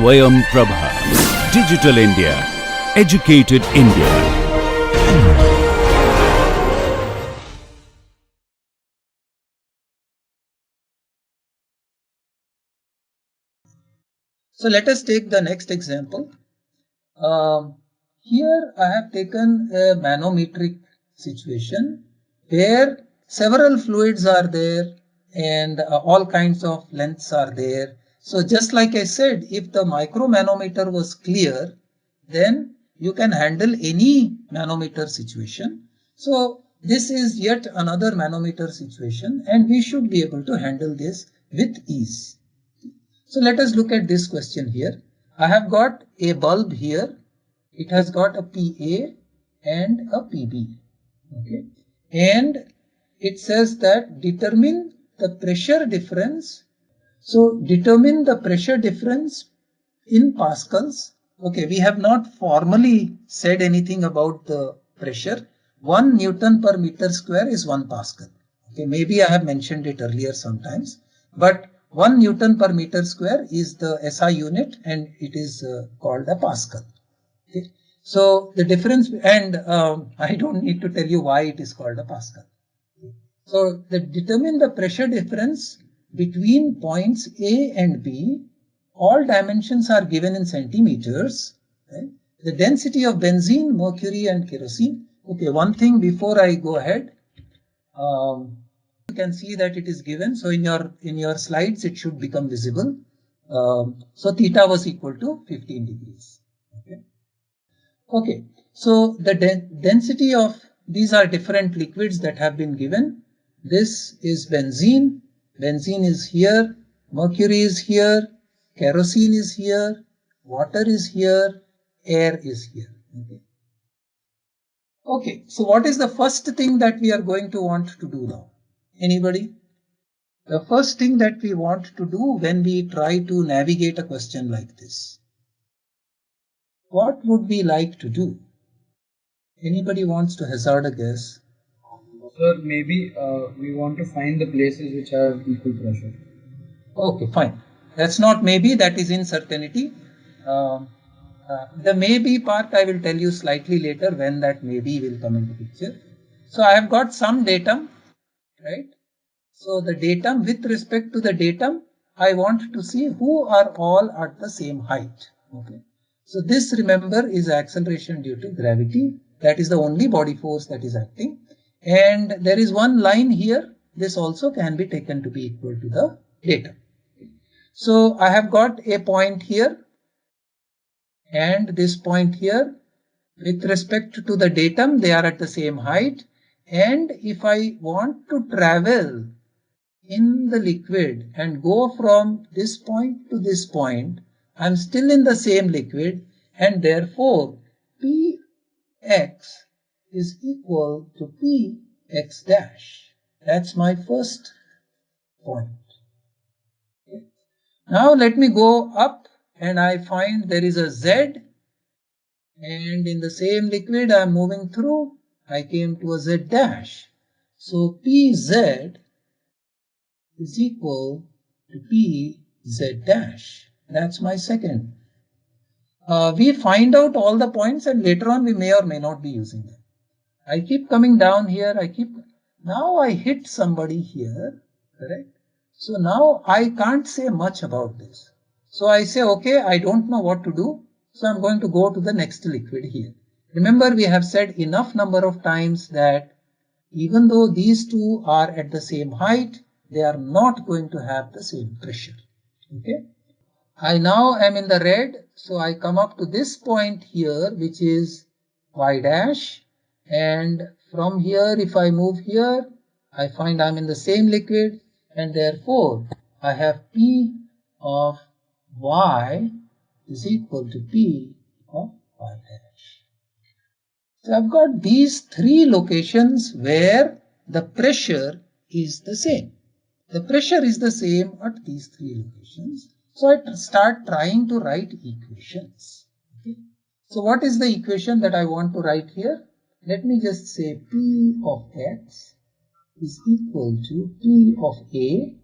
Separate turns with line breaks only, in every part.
Swayam Prabha. Digital India. Educated India.
So let us take the next example. Here I have taken a manometric situation where several fluids are there and all kinds of lengths are there. So just like I said, if the micromanometer was clear, then you can handle any manometer situation. So this is yet another manometer situation and we should be able to handle this with ease. So let us look at this question here. I have got a bulb here. It has got a PA and a PB. Okay. And it says that determine the pressure difference. So determine the pressure difference in pascals. Okay, we have not formally said anything about the pressure. 1 Newton per meter square is 1 Pascal. Okay, maybe I have mentioned it earlier sometimes, but 1 Newton per meter square is the SI unit and it is called a Pascal. Okay. So the difference, and I don't need to tell you why it is called a Pascal. So determine the pressure difference between points A and B. All dimensions are given in centimeters. Right? The density of benzene, mercury and kerosene. Okay, one thing before I go ahead, you can see that it is given. So in your slides, it should become visible. So theta was equal to 15 degrees. Okay, so the density of these are different liquids that have been given. This is benzene. Benzene is here. Mercury is here. Kerosene is here. Water is here. Air is here. Okay, so what is the first thing that we are going to want to do now? Anybody? The first thing that we want to do when we try to navigate a question like this. What would we like to do? Anybody wants to hazard a guess?
Sir, maybe we want to find the places which have equal pressure.
Okay, fine. That's not maybe, that is uncertainty. The maybe part I will tell you slightly later when that maybe will come into picture. So I have got some datum, right? So the datum, with respect to the datum, I want to see who are all at the same height. Okay. So this, remember, is acceleration due to gravity. That is the only body force that is acting. And there is one line here. This also can be taken to be equal to the datum. So I have got a point here and this point here. With respect to the datum, they are at the same height. And if I want to travel in the liquid and go from this point to this point, I'm still in the same liquid and therefore Px is equal to Px dash. That's my first point. Okay. Now let me go up and I find there is a Z, and in the same liquid I'm moving through, I came to a Z dash. So Pz is equal to Pz dash. That's my second. We find out all the points and later on we may or may not be using them. I keep coming down here. Now I hit somebody here, correct? So now I can't say much about this. So I say, okay, I don't know what to do. So I'm going to go to the next liquid here. Remember, we have said enough number of times that even though these two are at the same height, they are not going to have the same pressure. Okay. I now am in the red. So I come up to this point here, which is y dash. And from here, if I move here, I find I'm in the same liquid. And therefore, I have P of y is equal to P of y dash. So I've got these three locations where the pressure is the same. The pressure is the same at these three locations. So I start trying to write equations. Okay. So what is the equation that I want to write here? Let me just say P of x is equal to P of A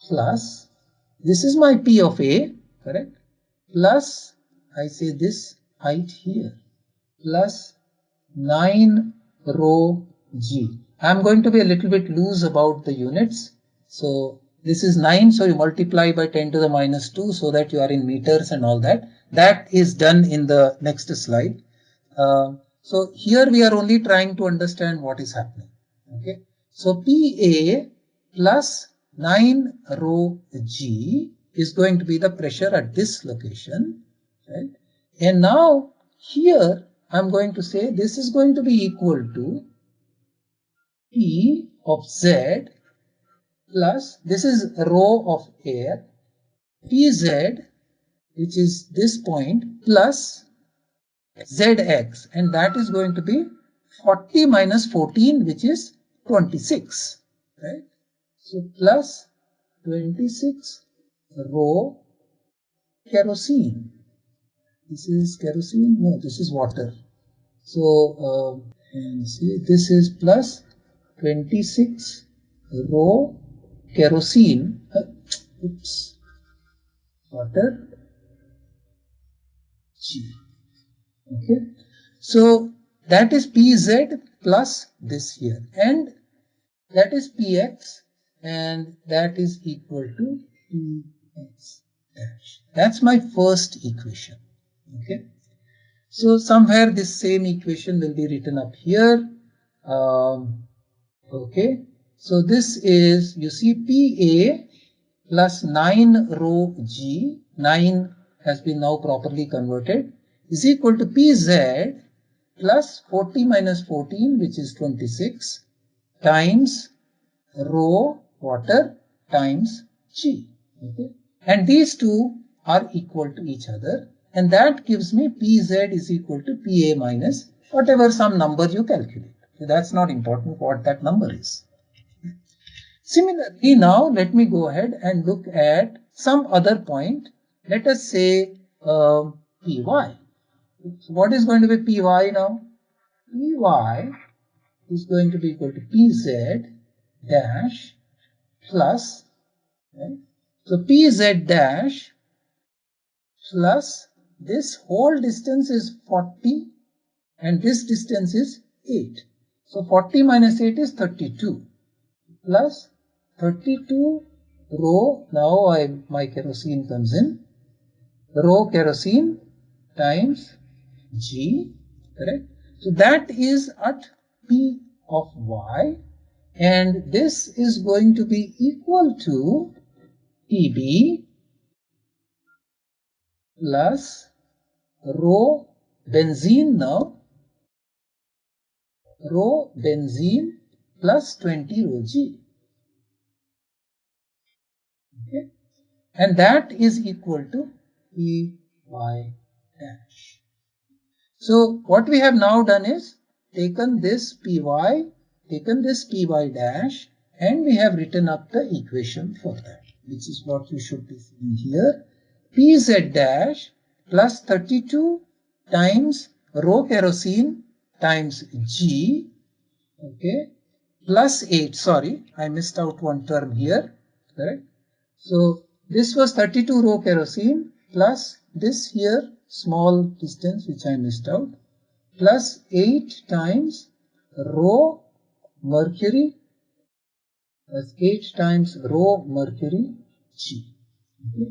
plus, this is my P of A, correct? Plus, I say this height here, plus 9 rho g. I'm going to be a little bit loose about the units. So this is 9, so you multiply by 10 to the minus 2 so that you are in meters and all that. That is done in the next slide. So here we are only trying to understand what is happening. Okay. So PA plus 9 rho g is going to be the pressure at this location, right? And now here I'm going to say this is going to be equal to P of Z plus, this is rho of air, Pz, which is this point, plus Zx, and that is going to be 40 minus 14, which is 26, right? So plus 26 rho kerosene. This is kerosene? No, this is water. So, and see, this is plus 26 rho kerosene. Oops. Water G. Okay. So that is Pz plus this here, and that is Px, and that is equal to Px dash. That's my first equation. Okay. So somewhere this same equation will be written up here. Okay. So this is, you see, PA plus 9 rho G, 9 has been now properly converted, is equal to Pz plus 40 minus 14, which is 26, times rho water times G. Okay. And these two are equal to each other, and that gives me Pz is equal to Pa minus whatever some number you calculate. So that's not important what that number is. Similarly, now let me go ahead and look at some other point. Let us say Py. So what is going to be Py now? Py is going to be equal to Pz dash plus, right? So Pz dash plus this whole distance is 40 and this distance is 8. So 40 minus 8 is 32 plus 32 rho, now my kerosene comes in, rho kerosene times G, correct? So that is at P of Y, and this is going to be equal to Pb plus rho benzene now, rho benzene plus 20 rho G. Okay. And that is equal to Py dash. So what we have now done is taken this Py dash, and we have written up the equation for that, which is what you should be seeing here. Pz dash plus 32 times rho kerosene times G, okay, plus 8. Sorry, I missed out one term here, correct? So this was 32 rho kerosene plus this here small distance which I missed out, plus 8 times rho mercury, plus 8 times rho mercury G. Okay.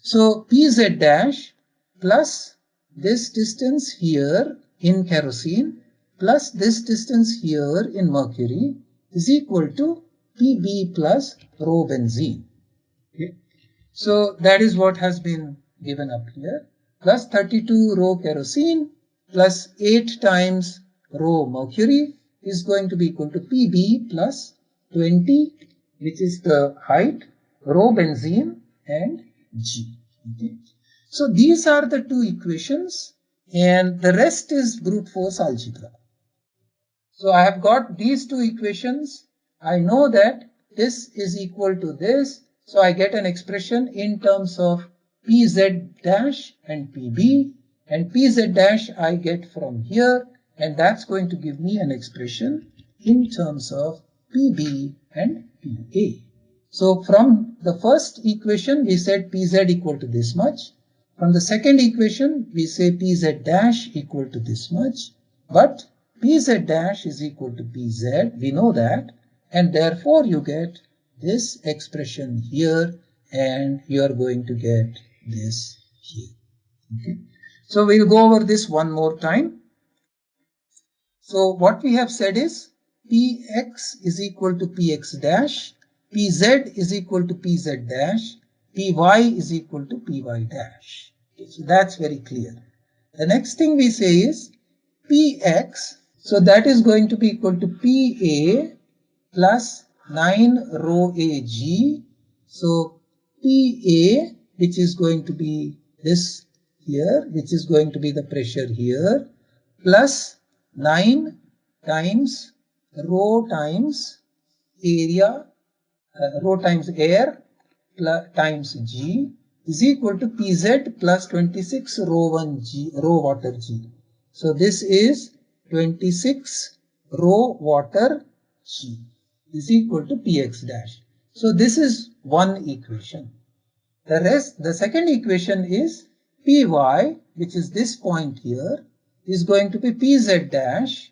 So Pz dash plus this distance here in kerosene plus this distance here in mercury is equal to Pb plus rho benzene. Okay. So that is what has been given up here, plus 32 rho kerosene plus 8 times rho mercury is going to be equal to Pb plus 20, which is the height, rho benzene and G. Okay. So these are the two equations, and the rest is brute force algebra. So I have got these two equations. I know that this is equal to this. So I get an expression in terms of Pz dash and Pb, and Pz dash I get from here, and that's going to give me an expression in terms of Pb and Pa. So from the first equation, we said Pz equal to this much. From the second equation, we say Pz dash equal to this much. But Pz dash is equal to Pz. We know that. And therefore, you get this expression here, and you are going to get this here. Okay. So we'll go over this one more time. So what we have said is Px is equal to Px dash, Pz is equal to Pz dash, Py is equal to Py dash. Okay, so that's very clear. The next thing we say is Px, so that is going to be equal to Pa plus 9 rho Ag. So Pa, which is going to be this here, which is going to be the pressure here, plus 9 times rho times area, rho times air plus times G is equal to Pz plus 26 rho 1 G, rho water G. So this is 26 rho water G is equal to Px dash. So this is one equation. The second equation is Py, which is this point here, is going to be Pz dash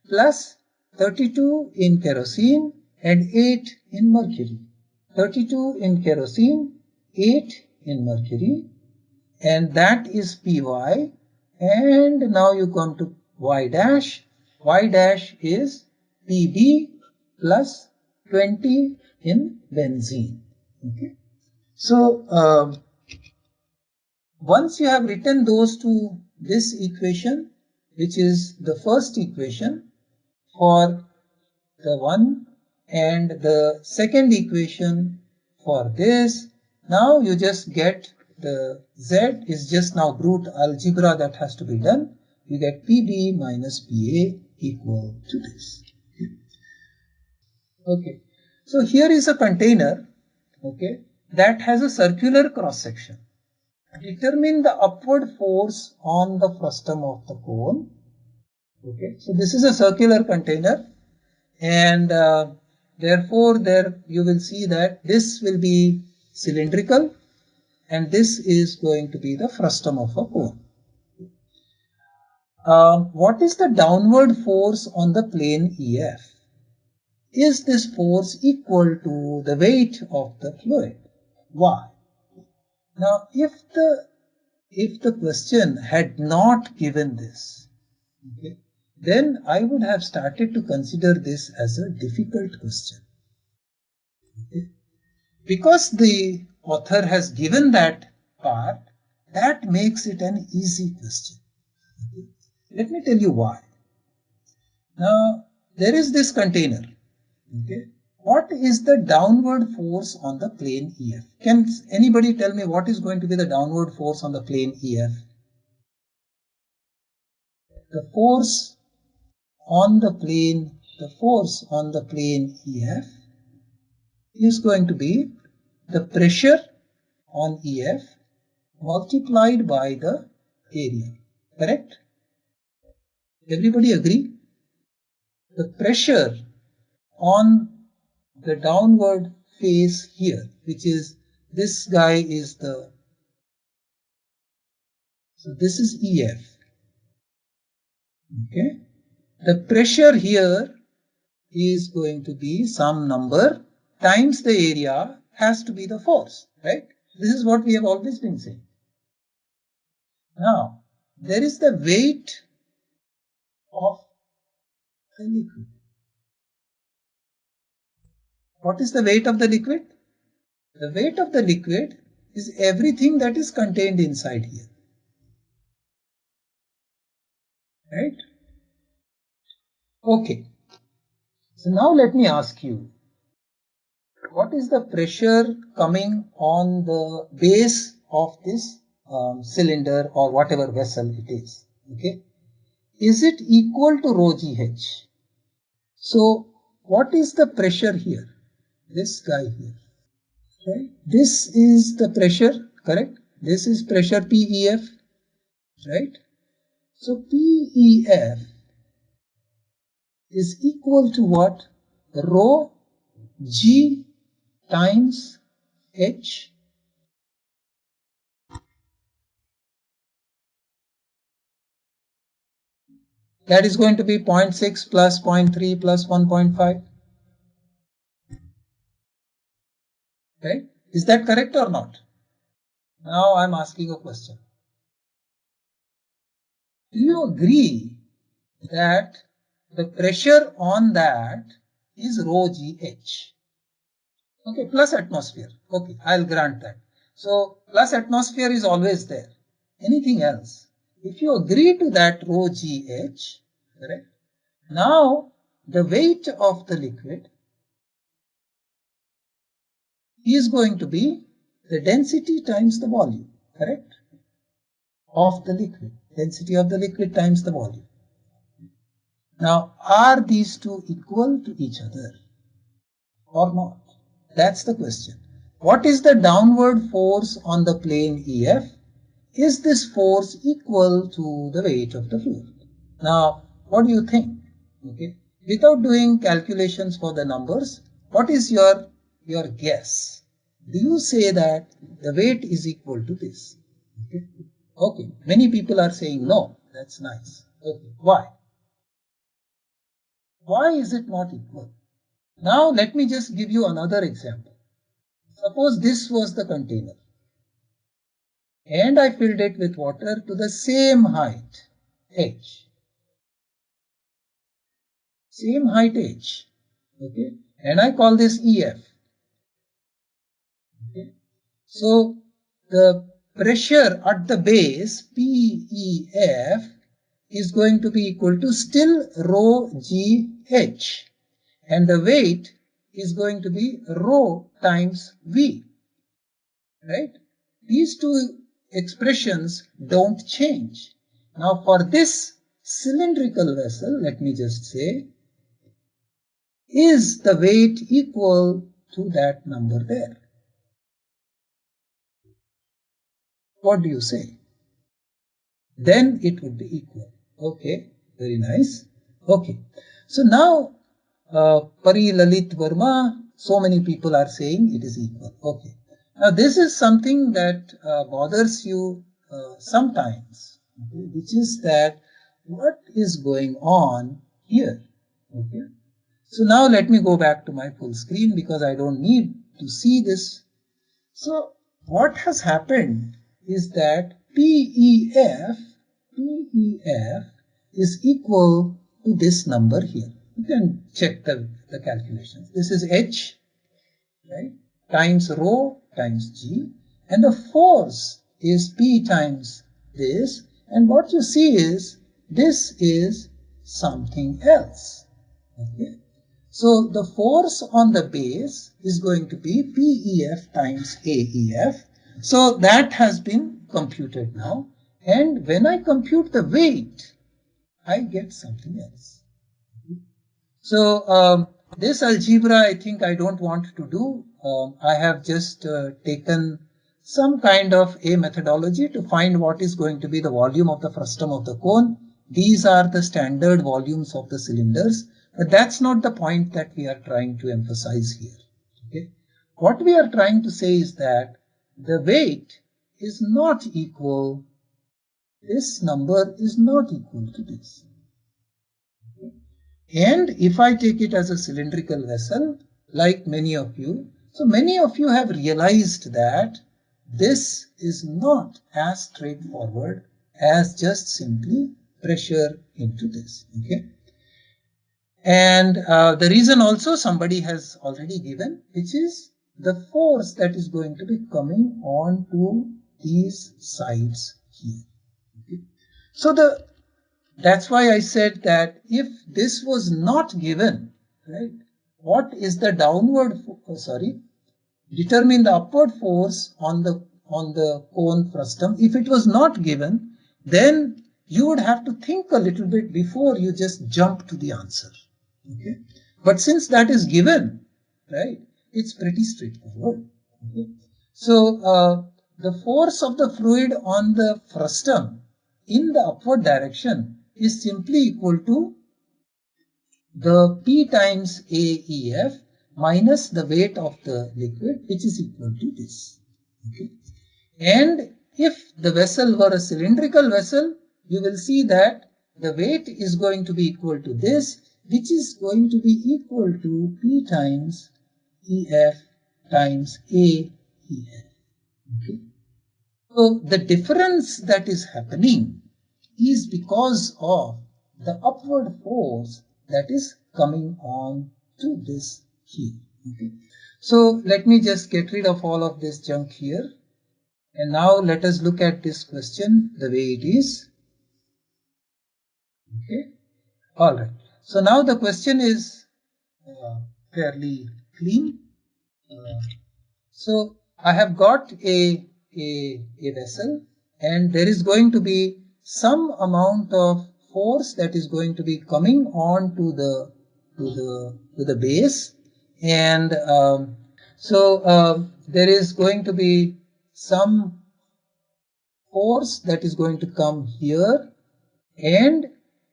plus 32 in kerosene and 8 in mercury. 32 in kerosene, 8 in mercury, and that is Py. And now you come to Y dash. Y dash is Pb plus 20 in benzene. Okay. So once you have written those to this equation, which is the first equation for the one and the second equation for this, now you just get the Z is just now brute algebra that has to be done. You get Pb minus Pa equal to this. Okay. So here is a container, okay, that has a circular cross section. Determine the upward force on the frustum of the cone. Okay, so this is a circular container, and therefore there you will see that this will be cylindrical, and this is going to be the frustum of a cone. What is the downward force on the plane EF? Is this force equal to the weight of the fluid? Why? Now, if the question had not given this, okay, then I would have started to consider this as a difficult question. Okay? Because the author has given that part, that makes it an easy question. Okay? Let me tell you why. Now, there is this container. Okay? What is the downward force on the plane EF? Can anybody tell me what is going to be the downward force on the plane EF? The force on the plane EF is going to be the pressure on EF multiplied by the area. Correct? Everybody agree? The pressure on the downward face here, which is this guy is the, so this is EF. Okay. The pressure here is going to be some number times the area has to be the force, right? This is what we have always been saying. Now, there is the weight of the liquid. What is the weight of the liquid? The weight of the liquid is everything that is contained inside here. Right? Okay. So now let me ask you, what is the pressure coming on the base of this cylinder or whatever vessel it is? Okay. Is it equal to rho GH? So what is the pressure here? This guy here. Right? This is the pressure, correct? This is pressure PEF, right? So PEF is equal to what? Rho G times H. That is going to be 0.6 plus 0.3 plus 1.5. Right? Is that correct or not? Now I'm asking a question. Do you agree that the pressure on that is rho GH? Okay, plus atmosphere. Okay, I'll grant that. So plus atmosphere is always there. Anything else? If you agree to that rho GH, correct? Now the weight of the liquid is going to be the density times the volume, correct? Of the liquid. Density of the liquid times the volume. Now, are these two equal to each other or not? That's the question. What is the downward force on the plane EF? Is this force equal to the weight of the fluid? Now, what do you think? Okay. Without doing calculations for the numbers, what is your guess? Do you say that the weight is equal to this? Okay. Okay. Many people are saying no. That's nice. Okay. Why? Why is it not equal? Now let me just give you another example. Suppose this was the container and I filled it with water to the same height, h. Same height h. Okay. And I call this EF. Okay. So the pressure at the base PEF is going to be equal to still rho GH. And the weight is going to be rho times V, right? These two expressions don't change. Now for this cylindrical vessel, let me just say, is the weight equal to that number there? What do you say? Then it would be equal. Okay, very nice. Okay, so now Pari Lalit Verma, so many people are saying it is equal. Okay. Now this is something that bothers you sometimes, okay, which is that what is going on here? Okay. So now let me go back to my full screen because I don't need to see this. So what has happened is that PEF is equal to this number here. You can check the calculations. This is H, right, times rho times G, and the force is P times this, and what you see is this is something else. Okay. So the force on the base is going to be PEF times AEF. So that has been computed now. And when I compute the weight, I get something else. So this algebra, I think I don't want to do. I have just taken some kind of a methodology to find what is going to be the volume of the frustum of the cone. These are the standard volumes of the cylinders, but that's not the point that we are trying to emphasize here. Okay? What we are trying to say is that the weight is not equal. This number is not equal to this. And if I take it as a cylindrical vessel, like many of you, so many of you have realized that this is not as straightforward as just simply pressure into this. Okay. And the reason also somebody has already given, which is the force that is going to be coming onto these sides here. Okay. So that's why I said that if this was not given, right, what is the determine the upward force on the cone frustum. If it was not given, then you would have to think a little bit before you just jump to the answer. Okay. But since that is given, right, it's pretty straightforward. Okay. So the force of the fluid on the frustum in the upward direction is simply equal to the P times AEF minus the weight of the liquid, which is equal to this. Okay. And if the vessel were a cylindrical vessel, you will see that the weight is going to be equal to this, which is going to be equal to P times EF times A EF. Okay. So the difference that is happening is because of the upward force that is coming on to this here. Okay. So let me just get rid of all of this junk here. And now let us look at this question the way it is. Okay. All right. So now the question is fairly clean. So I have got a vessel, and there is going to be some amount of force that is going to be coming on to the base, and there is going to be some force that is going to come here, and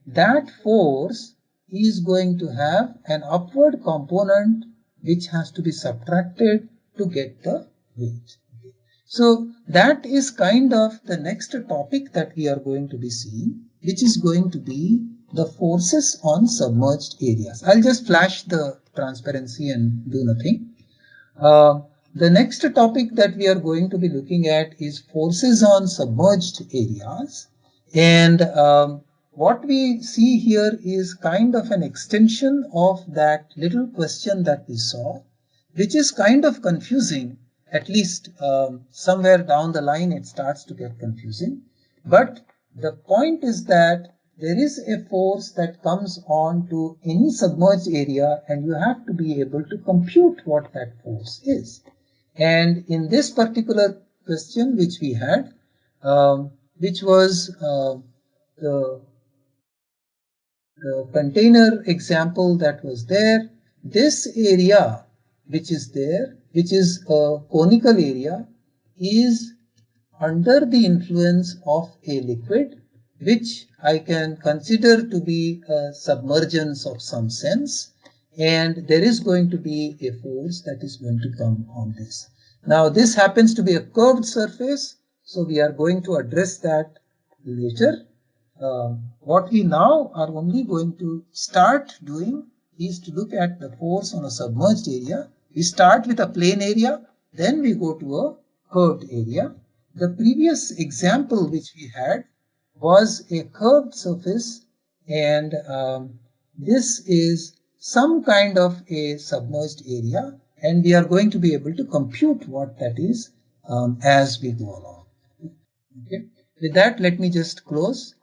that force is going to have an upward component which has to be subtracted to get the weight. So that is kind of the next topic that we are going to be seeing, which is going to be the forces on submerged areas. I'll just flash the transparency and do nothing. The next topic that we are going to be looking at is forces on submerged areas. And what we see here is kind of an extension of that little question that we saw, which is kind of confusing. At least somewhere down the line it starts to get confusing. But the point is that there is a force that comes on to any submerged area, and you have to be able to compute what that force is. And in this particular question which we had, which was the container example that was there, this area which is there, which is a conical area, is under the influence of a liquid, which I can consider to be a submergence of some sense, and there is going to be a force that is going to come on this. Now this happens to be a curved surface, so we are going to address that later. What we now are only going to start doing is to look at the force on a submerged area. We start with a plane area, then we go to a curved area. The previous example which we had was a curved surface, and this is some kind of a submerged area, and we are going to be able to compute what that is as we go along. Okay. With that, let me just close.